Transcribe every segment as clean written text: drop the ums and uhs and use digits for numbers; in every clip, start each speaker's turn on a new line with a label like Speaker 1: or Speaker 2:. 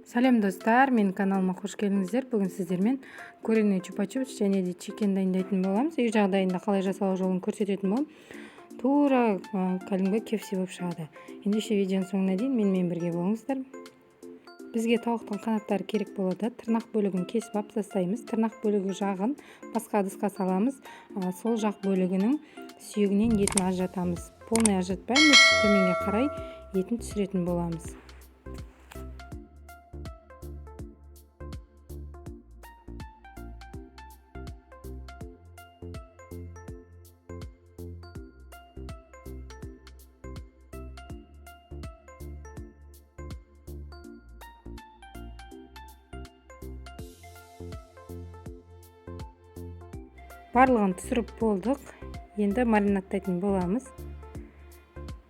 Speaker 1: Салем достар, менің каналыма қош келдіңіздер. Бүгін сіздермен куриный чупа-чупс және де чикен дайындайтын боламыз. Үй жағдайында қалай жасалу жолын көрсететін болам. Тура кәдімгі KFC болып шығады. Ендеше видеоның соңына дейін менімен бірге болыңыздар. Бізге тауықтың қанаттары керек болады. Тырнақ бөлігін кесіп алып тастаймыз. Тырнақ бөлігі жағын басқа ыдысқа саламыз. Сол жақ бөлігінің сүйегінен етін ажыратамыз. Полный ажыратпаймыз, төменге қарай етін түсіретін боламыз. Барлығын түсіріп болдық. Енді маринадтайтын боламыз.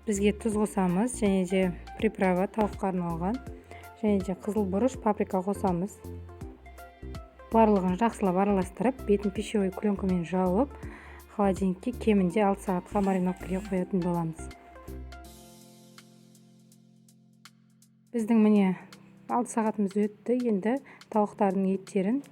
Speaker 1: Бізге тұз қосамыз, және де приправа тауыққа арналған, және де қызыл бұрыш, паприка қосамыз. Барлығын жақсылап араластырып, бетін пищевой пленкамен жауып, холодильникке кемінде 6 сағатқа мариновкаға қоятын боламыз. Біздің міне 6 сағатымыз өтті. Енді тауықтардың еттерін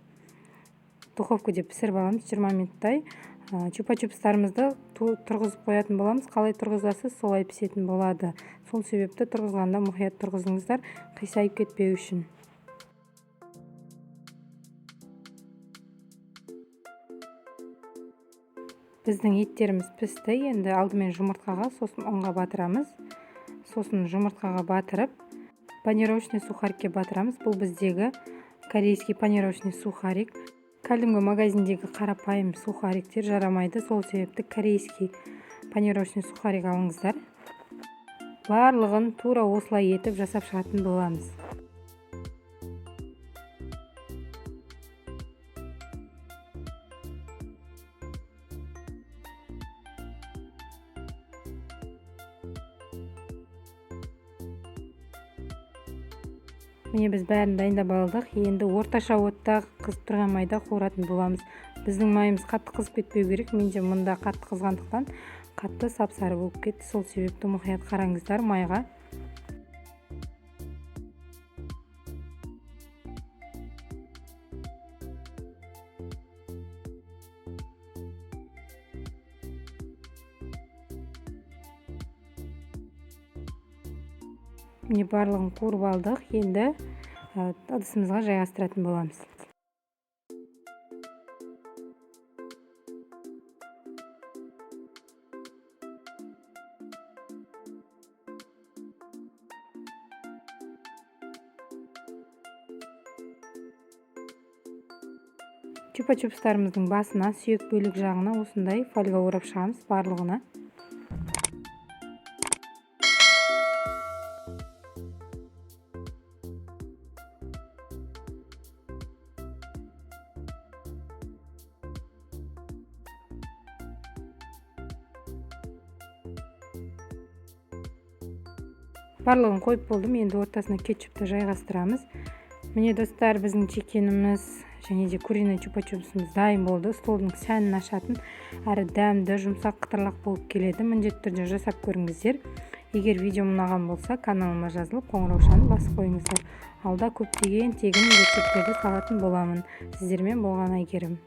Speaker 1: духовкада пісіріп аламыз 20 минуттай. Чупа-чупстарымызды тұрғызып қоятын боламыз. Қалай тұрғызасыз, солай пісетін болады. Сол себепті тұрғызғанда мұқият тұрғызыңыздар, қисайып кетпеу үшін. Біздің еттеріміз пісті. Енді алдымен жұмыртқаға, сосын ұнға батырамыз. Сосын жұмыртқаға батырып, панировочный сухарикке батырамыз. Бұл біздегі корейский панировочный сухарик. Кәдімгі магазиндегі қарапайым сухариктер жарамайды. Сол себепті корейский панировочный сухарик алыңыздар. Барлығын тура осылай етіп жасап шығатын боламыз. Міне біз бәрін дайындап алдық. Енді орташа отта қызып тұрған майда қуыратын боламыз. Біздің майымыз қатты қызып кетпеу керек. Менде мұнда қатты қызғандықтан қатты сап-сары болып кетті. Сол себепті мұқият қараңыздар майға. Міне барлығын қуырып алдық. Енді ыдысымызға жайғастыратын боламыз. Чупа-чупстарымыздың басына, сүйек бөлік жағына осындай фольга орап шығамыз барлығына. Барлығын қойып болдым. Енді ортасына кетчупты жайғастырамыз. Міне достар, біздің чикеніміз және де куриный чупа-чупсымыз дайын болды. Столдың сәнін ашатын, әрі дәмді, жұмсақ, қытырлақ болып келеді. Міндетті түрде жасап көріңіздер. Егер видео ұнаған болса, каналыма жазылып, қоңыраушаны басып қойыңыздар. Алда көптеген тегін рецепттерді салатын боламын. Сіздермен болған Айгерім.